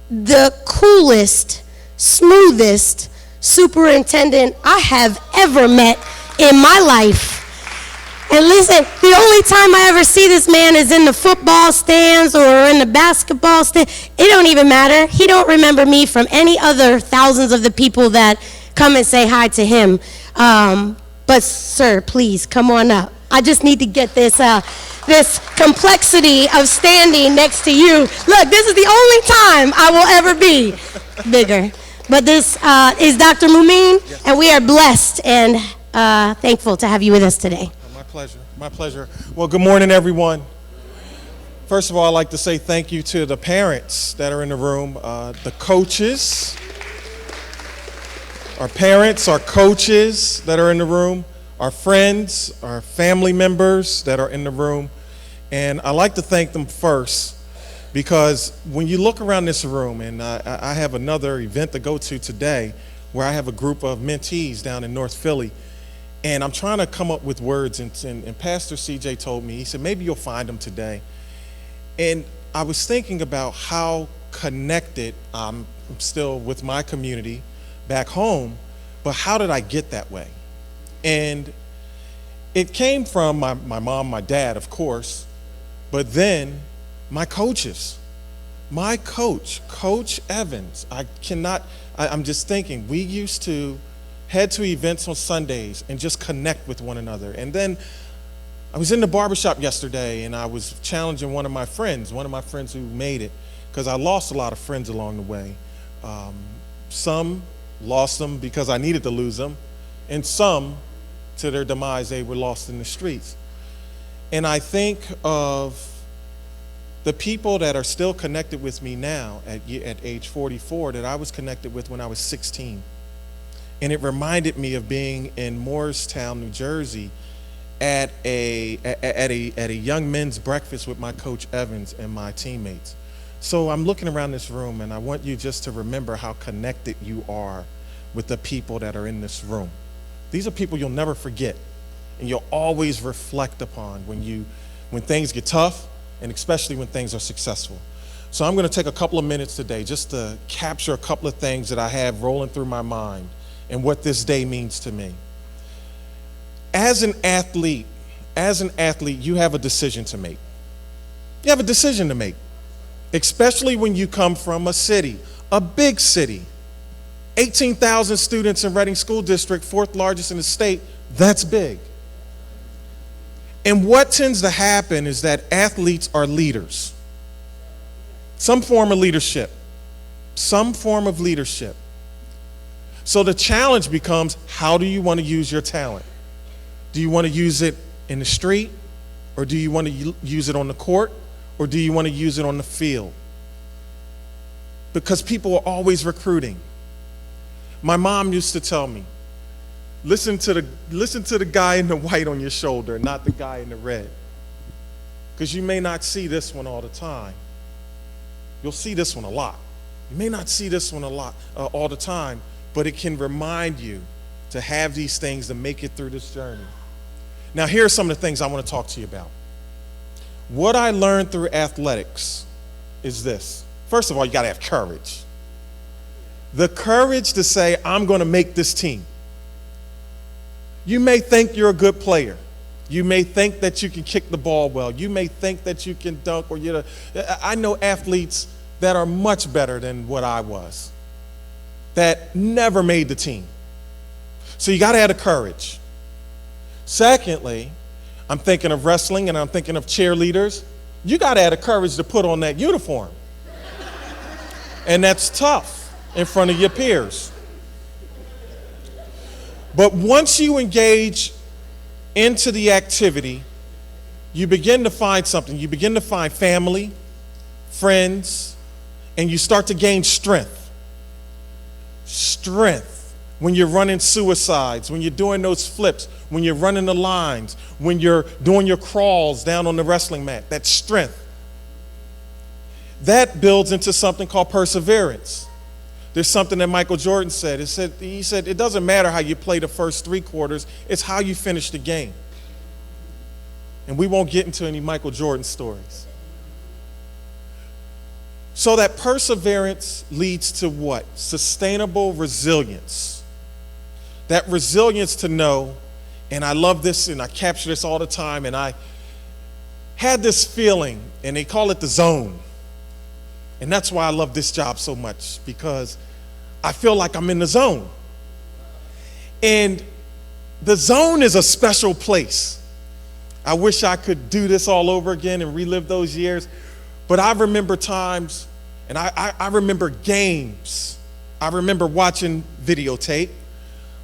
the coolest, smoothest superintendent I have ever met in my life. And listen, the only time I ever see this man is in the football stands or in the basketball stand. It don't even matter. He don't remember me from any other thousands of the people that come and say hi to him. But sir, please come on up. I just need to get this this complexity of standing next to you. Look, this is the only time I will ever be bigger. But this is Dr. Mumin, and we are blessed and thankful to have you with us today. My pleasure. Well, good morning, everyone. First of all, I'd like to say thank you to the parents that are in the room, the coaches, our parents, our coaches that are in the room, our friends, our family members that are in the room. And I'd like to thank them first because when you look around this room, and I have another event to go to today where I have a group of mentees down in North Philly. And I'm trying to come up with words, and Pastor CJ told me, he said, maybe you'll find them today. And I was thinking about how connected I'm still with my community back home, but how did I get that way? And it came from my mom, my dad, of course, but then my coaches. My coach, Coach Evans, I'm just thinking, we used to head to events on Sundays and just connect with one another. And then I was in the barbershop yesterday and I was challenging one of my friends who made it, because I lost a lot of friends along the way. Some lost them because I needed to lose them, and some, to their demise, they were lost in the streets. And I think of the people that are still connected with me now at age 44 that I was connected with when I was 16. And it reminded me of being in Morristown, New Jersey, at a young men's breakfast with my coach Evans and my teammates. So I'm looking around this room, and I want you just to remember how connected you are with the people that are in this room. These are people you'll never forget, and you'll always reflect upon when things get tough, and especially when things are successful. So I'm going to take a couple of minutes today just to capture a couple of things that I have rolling through my mind and what this day means to me. As an athlete, you have a decision to make. You have a decision to make, especially when you come from a city, a big city. 18,000 students in Reading School District, fourth largest in the state. That's big. And what tends to happen is that athletes are leaders. Some form of leadership. So the challenge becomes, how do you want to use your talent? Do you want to use it in the street, or do you want to use it on the court, or do you want to use it on the field? Because people are always recruiting. My mom used to tell me, listen to the guy in the white on your shoulder, not the guy in the red. Because you may not see this one all the time. You'll see this one a lot. You may not see this one a lot all the time, but it can remind you to have these things to make it through this journey. Now, here are some of the things I want to talk to you about. What I learned through athletics is this. First of all, you got to have courage. The courage to say, I'm going to make this team. You may think you're a good player. You may think that you can kick the ball well. You may think that you can dunk, I know athletes that are much better than what I was, that never made the team. So you got to have the courage. Secondly, I'm thinking of wrestling and I'm thinking of cheerleaders. You got to have the courage to put on that uniform. And that's tough in front of your peers. But once you engage into the activity, you begin to find something. You begin to find family, friends, and you start to gain strength. Strength. When you're running suicides, when you're doing those flips, when you're running the lines, when you're doing your crawls down on the wrestling mat, that's strength. That builds into something called perseverance. There's something that Michael Jordan said. He said, it doesn't matter how you play the first 3 quarters, it's how you finish the game. And we won't get into any Michael Jordan stories. So that perseverance leads to what? Sustainable resilience. That resilience to know, and I love this and I capture this all the time, and I had this feeling, and they call it the zone. And that's why I love this job so much, because I feel like I'm in the zone. And the zone is a special place. I wish I could do this all over again and relive those years. But I remember times, and I remember games. I remember watching videotape.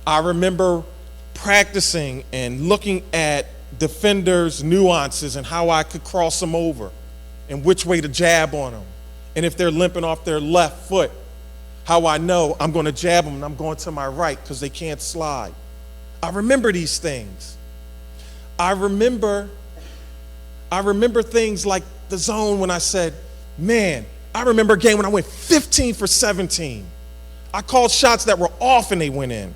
I remember practicing and looking at defenders' nuances and how I could cross them over and which way to jab on them. And if they're limping off their left foot, how I know I'm going to jab them and I'm going to my right because they can't slide. I remember these things. I remember things like the zone when I said, man, I remember a game when I went 15 for 17. I called shots that were off and they went in.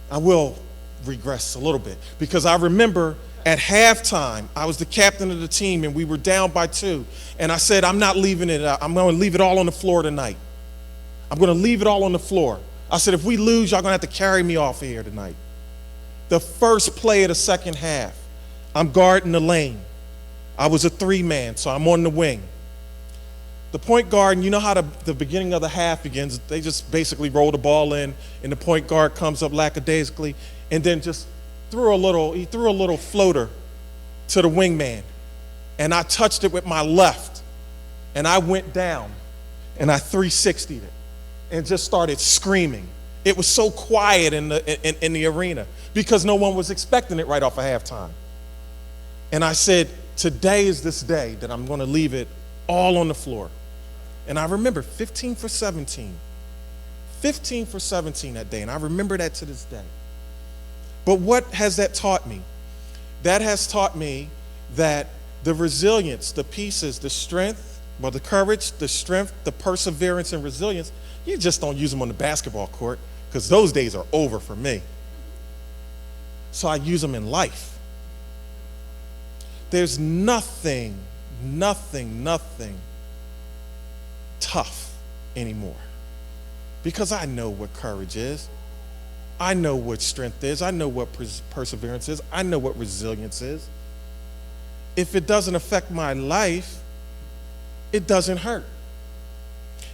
I will regress a little bit because I remember at halftime, I was the captain of the team and we were down by 2. And I said, I'm not leaving it out. I'm going to leave it all on the floor tonight. I'm going to leave it all on the floor. I said, if we lose, y'all going to have to carry me off of here tonight. The first play of the second half, I'm guarding the lane. I was a 3-man, so I'm on the wing. The point guard, and you know how the beginning of the half begins, they just basically roll the ball in, and the point guard comes up lackadaisically, and then just threw a little floater to the wingman. And I touched it with my left, and I went down, and I 360'd it, and just started screaming. It was so quiet in the arena because no one was expecting it right off of halftime. And I said, today is this day that I'm going to leave it all on the floor. And I remember 15 for 17. 15 for 17 that day, and I remember that to this day. But what has that taught me? That has taught me that the resilience, the pieces, the strength, well, the courage, the strength, the perseverance, and resilience, you just don't use them on the basketball court because those days are over for me. So I use them in life. There's nothing tough anymore because I know what courage is. I know what strength is. I know what perseverance is. I know what resilience is. If it doesn't affect my life, it doesn't hurt.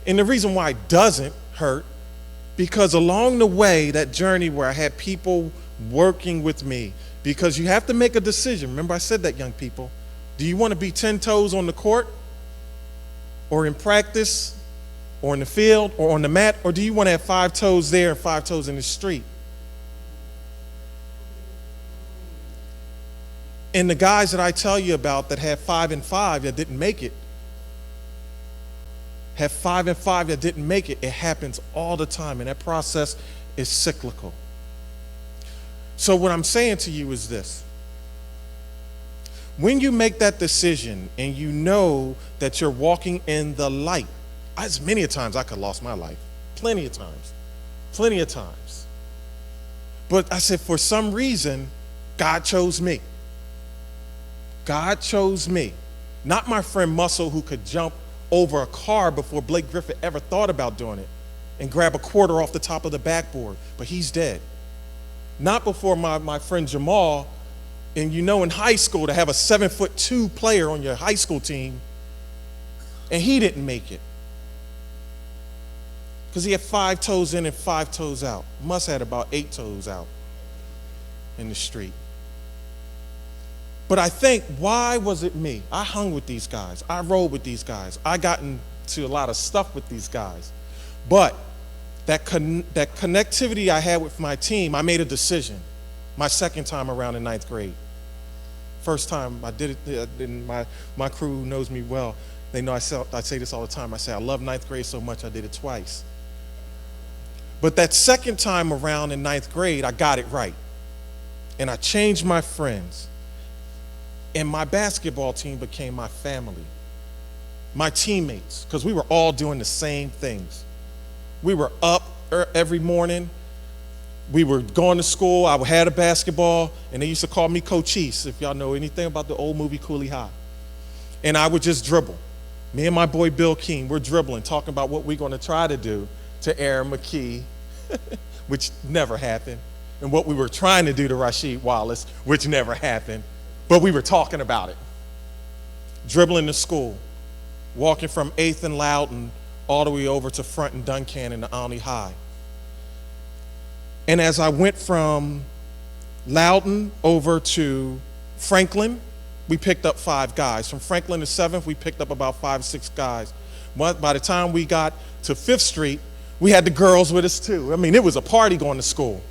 And the reason why it doesn't hurt, because along the way, that journey where I had people working with me, because you have to make a decision. Remember I said that, young people. Do you want to be 10 toes on the court or in practice or in the field or on the mat, or do you want to have 5 toes there and 5 toes in the street? And the guys that I tell you about that had 5 and 5 that didn't make it, have 5 and 5 that didn't make it, it happens all the time, and that process is cyclical. So what I'm saying to you is this. When you make that decision and you know that you're walking in the light, as many a times I could have lost my life, plenty of times. But I said, for some reason, God chose me. God chose me. Not my friend Muscle, who could jump over a car before Blake Griffin ever thought about doing it and grab a quarter off the top of the backboard, but he's dead. Not before my friend Jamal, and you know in high school to have a 7'2" player on your high school team, and he didn't make it. Because he had 5 toes in and 5 toes out. Must had about 8 toes out in the street. But I think, why was it me? I hung with these guys. I rode with these guys. I got into a lot of stuff with these guys. But that connectivity I had with my team, I made a decision my second time around in 9th grade. First time I did it, and my crew knows me well. They know I say this all the time. I say I love 9th grade so much I did it twice. But that second time around in 9th grade, I got it right. And I changed my friends. And my basketball team became my family, my teammates, because we were all doing the same things. We were up every morning. We were going to school. I had a basketball, and they used to call me Coach East, if y'all know anything about the old movie Cooley High. And I would just dribble. Me and my boy Bill Keene, we're dribbling, talking about what we're going to try to do to Aaron McKee, which never happened, and what we were trying to do to Rasheed Wallace, which never happened, but we were talking about it. Dribbling to school, walking from 8th and Loudon all the way over to Front and Duncannon to Olney High. And as I went from Loudon over to Franklin, we picked up 5 guys. From Franklin to 7th, we picked up about 5, 6 guys. By the time we got to 5th Street, we had the girls with us too. I mean, it was a party going to school.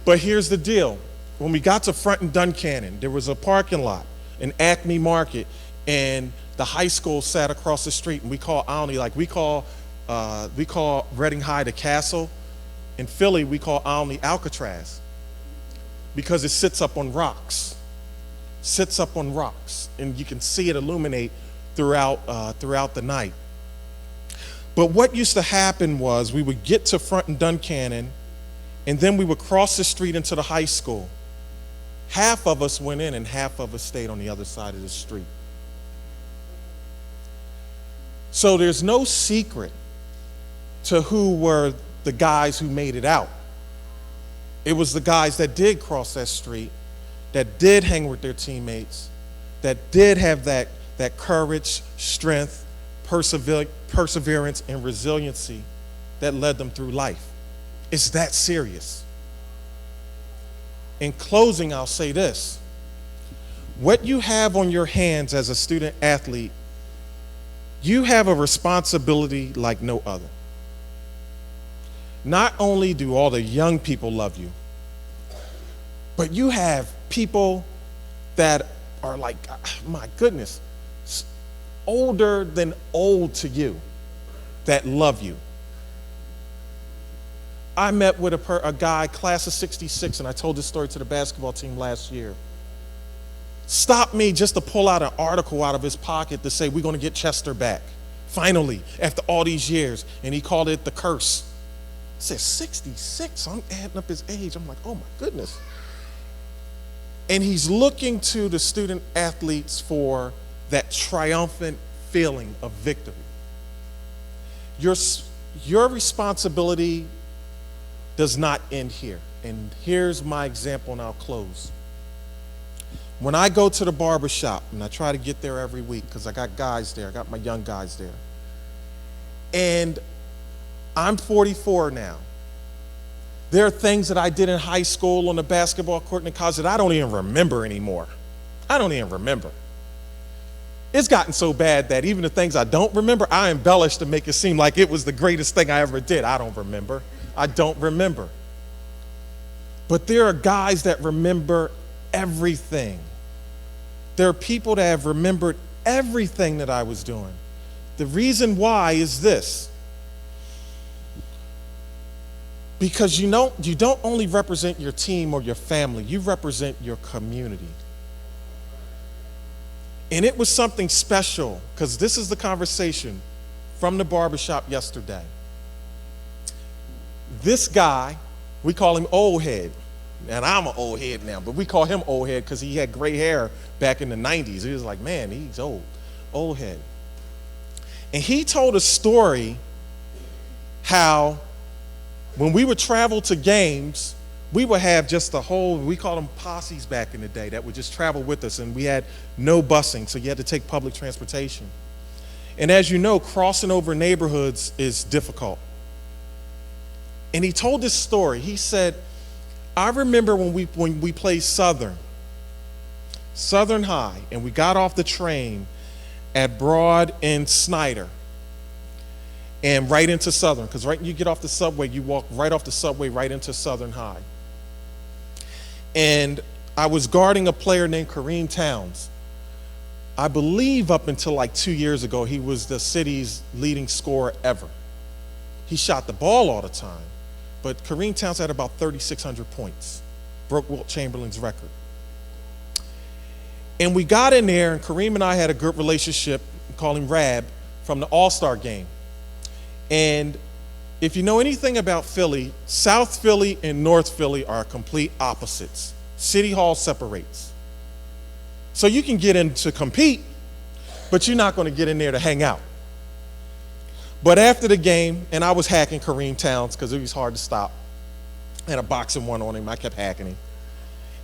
But here's the deal. When we got to Front and Duncannon, there was a parking lot, an Acme Market, and the high school sat across the street, and we call Olney, like we call Reading High the Castle. In Philly, we call Olney Alcatraz because it sits up on rocks. Sits up on rocks, and you can see it illuminate throughout the night. But what used to happen was we would get to Front and Duncannon, and then we would cross the street into the high school. Half of us went in and half of us stayed on the other side of the street. So there's no secret to who were the guys who made it out. It was the guys that did cross that street, that did hang with their teammates, that did have that courage, strength, perseverance, and resiliency that led them through life. It's that serious. In closing, I'll say this. What you have on your hands as a student athlete, you have a responsibility like no other. Not only do all the young people love you, but you have people that are like, my goodness, older than old to you that love you. I met with a guy, class of 66, and I told this story to the basketball team last year. Stopped me just to pull out an article out of his pocket to say, we're going to get Chester back, finally, after all these years. And he called it the curse. I said, 66? So I'm adding up his age. I'm like, oh my goodness. And he's looking to the student athletes for that triumphant feeling of victory. Your responsibility does not end here. And here's my example, and I'll close. When I go to the barber shop, and I try to get there every week because I got guys there, I got my young guys there. And I'm 44 now. There are things that I did in high school on the basketball court and in college that I don't even remember anymore. I don't even remember. It's gotten so bad that even the things I don't remember, I embellish to make it seem like it was the greatest thing I ever did. I don't remember. I don't remember. But there are guys that remember everything. There are people that have remembered everything that I was doing. The reason why is this. Because you don't only represent your team or your family, you represent your community. And it was something special, because this is the conversation from the barbershop yesterday. This guy, we call him Old Head. And I'm an old head now, but we call him Old Head because he had gray hair back in the 90s. He was like, man, he's old head. And he told a story how when we would travel to games, we would have just we called them posses back in the day, that would just travel with us, and we had no busing, so you had to take public transportation. And as you know, crossing over neighborhoods is difficult. And he told this story. He said, I remember when we played Southern High, and we got off the train at Broad and Snyder and right into Southern, because right when you get off the subway, you walk right off the subway right into Southern High. And I was guarding a player named Kareem Towns. I believe up until like 2 years ago, he was the city's leading scorer ever. He shot the ball all the time. But Kareem Towns had about 3,600 points, broke Wilt Chamberlain's record. And we got in there, and Kareem and I had a good relationship, we call him Rab, from the All-Star game. And if you know anything about Philly, South Philly and North Philly are complete opposites. City Hall separates. So you can get in to compete, but you're not going to get in there to hang out. But after the game, and I was hacking Kareem Towns because it was hard to stop. I had a boxing one on him. I kept hacking him.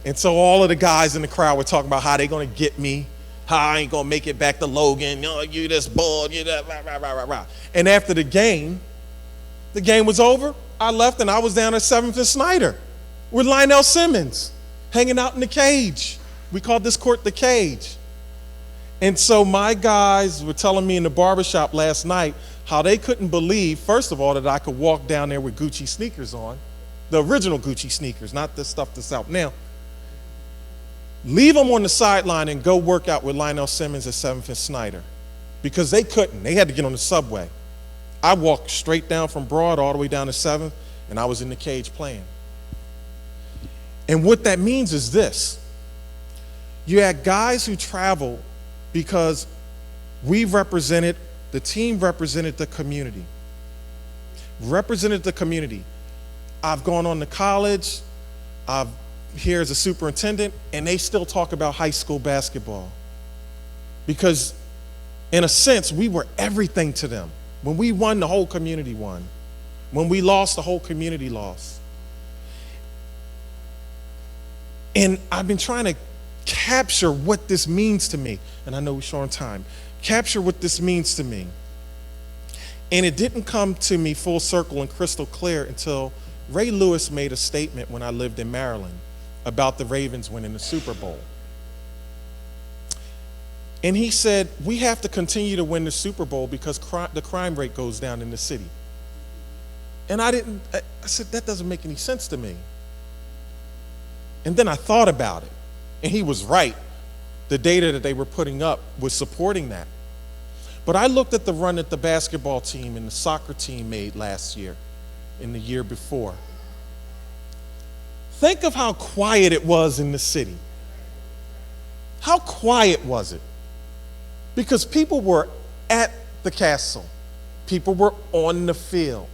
And so all of the guys in the crowd were talking about how they going to get me, how I ain't going to make it back to Logan. You know, you this bull, you that, rah, rah, rah, rah, rah. And after the game was over. I left and I was down at 7th and Snyder with Lionel Simmons hanging out in the cage. We called this court the cage. And so my guys were telling me in the barbershop last night how they couldn't believe, first of all, that I could walk down there with Gucci sneakers on, the original Gucci sneakers, not the stuff that's out now. Leave them on the sideline and go work out with Lionel Simmons at 7th and Snyder because they couldn't. They had to get on the subway. I walked straight down from Broad all the way down to 7th, and I was in the cage playing. And what that means is this. You had guys who travel because the team represented the community. Represented the community. I've gone on to college. I've here as a superintendent, and they still talk about high school basketball. Because in a sense, we were everything to them. When we won, the whole community won. When we lost, the whole community lost. And I've been trying to capture what this means to me. And I know we're short on time. Capture what this means to me. And it didn't come to me full circle and crystal clear until Ray Lewis made a statement when I lived in Maryland about the Ravens winning the Super Bowl. And he said, we have to continue to win the Super Bowl because the crime rate goes down in the city. And I said, that doesn't make any sense to me. And then I thought about it, and he was right. The data that they were putting up was supporting that. But I looked at the run that the basketball team and the soccer team made last year and the year before. Think of how quiet it was in the city. How quiet was it? Because people were at the castle. People were on the field.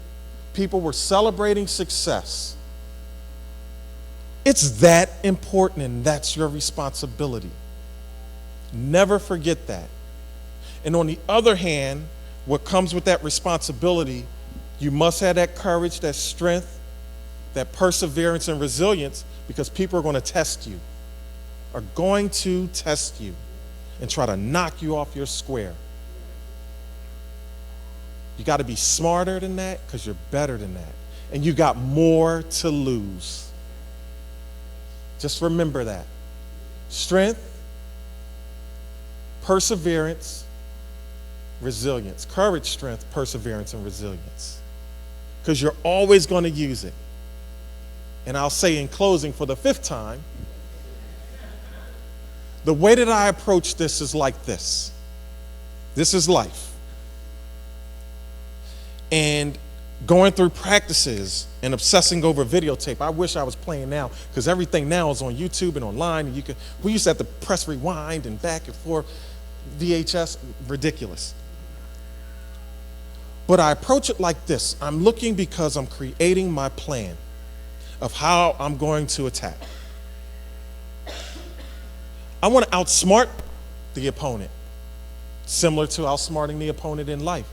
People were celebrating success. It's that important, and that's your responsibility. Never forget that. And on the other hand, what comes with that responsibility, you must have that courage, that strength, that perseverance and resilience, because people are going to test you, are going to test you and try to knock you off your square. You got to be smarter than that because you're better than that. And you got more to lose. Just remember that. Strength, perseverance, resilience. Courage, strength, perseverance, and resilience. Because you're always going to use it. And I'll say in closing for the 5th time, the way that I approach this is like this. This is life. And going through practices and obsessing over videotape. I wish I was playing now because everything now is on YouTube and online. And we used to have to press rewind and back and forth. VHS, ridiculous. But I approach it like this. I'm looking because I'm creating my plan of how I'm going to attack. I want to outsmart the opponent, similar to outsmarting the opponent in life.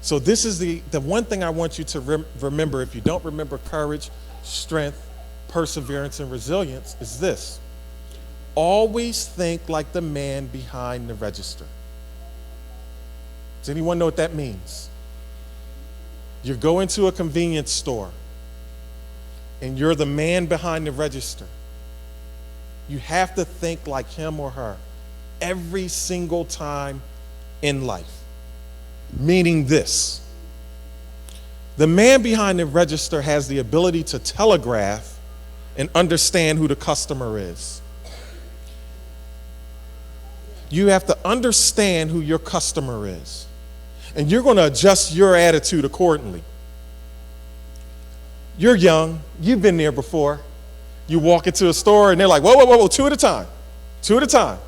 So this is the one thing I want you to remember. If you don't remember courage, strength, perseverance, and resilience, is this. Always think like the man behind the register. Does anyone know what that means? You go into a convenience store and you're the man behind the register. You have to think like him or her every single time in life. Meaning this, the man behind the register has the ability to telegraph and understand who the customer is. You have to understand who your customer is, and you're going to adjust your attitude accordingly. You're young, you've been there before. You walk into a store and they're like, whoa, whoa, whoa, whoa, 2 at a time, 2 at a time.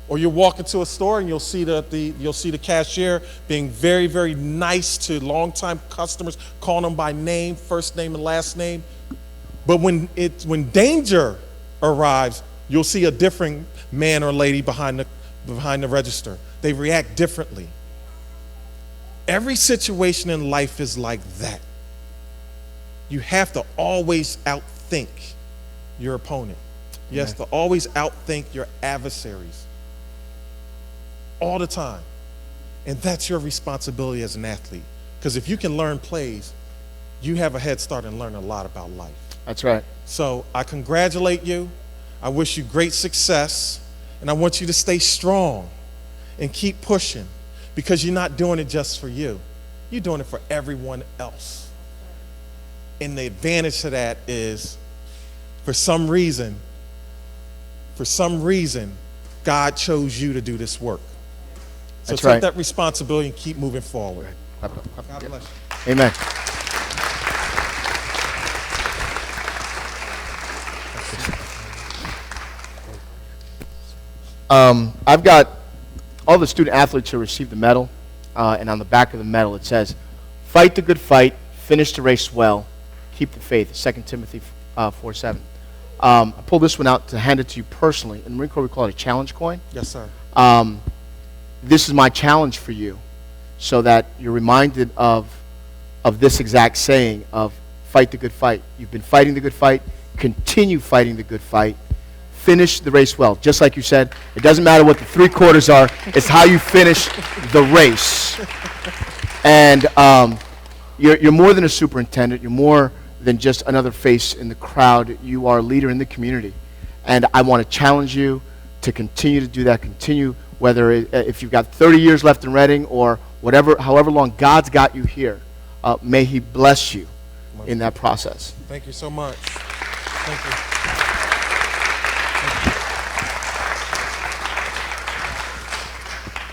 Or you walk into a store and you'll see the cashier being very, very nice to longtime customers, calling them by name, first name and last name. But when danger arrives, you'll see a different man or lady behind behind the register. They react differently. Every situation in life is like that. You have to always outthink your opponent. You have to always outthink your adversaries. All the time. And that's your responsibility as an athlete. Because if you can learn plays, you have a head start and learn a lot about life. That's right. So I congratulate you. I wish you great success. And I want you to stay strong and keep pushing, because you're not doing it just for you. You're doing it for everyone else. And the advantage to that is, for some reason, God chose you to do this work. So That's take right. that responsibility and keep moving forward. God bless you. Amen. I've got all the student athletes who received the medal, and on the back of the medal it says, "Fight the good fight, finish the race well, keep the faith." 2 Timothy 4:7. I pulled this one out to hand it to you personally. In the Marine Corps, we call it a challenge coin. Yes, sir. This is my challenge for you, so that you're reminded of this exact saying of fight the good fight. You've been fighting the good fight. Continue fighting the good fight. Finish the race well. Just like you said, it doesn't matter what the 3 quarters are. It's how you finish the race. And you're more than a superintendent. You're more than just another face in the crowd. You are a leader in the community. And I want to challenge you to continue to do that. Continue, whether if you've got 30 years left in Reading or however long God's got you here. May He bless you in that process. Thank you so much. Thank you.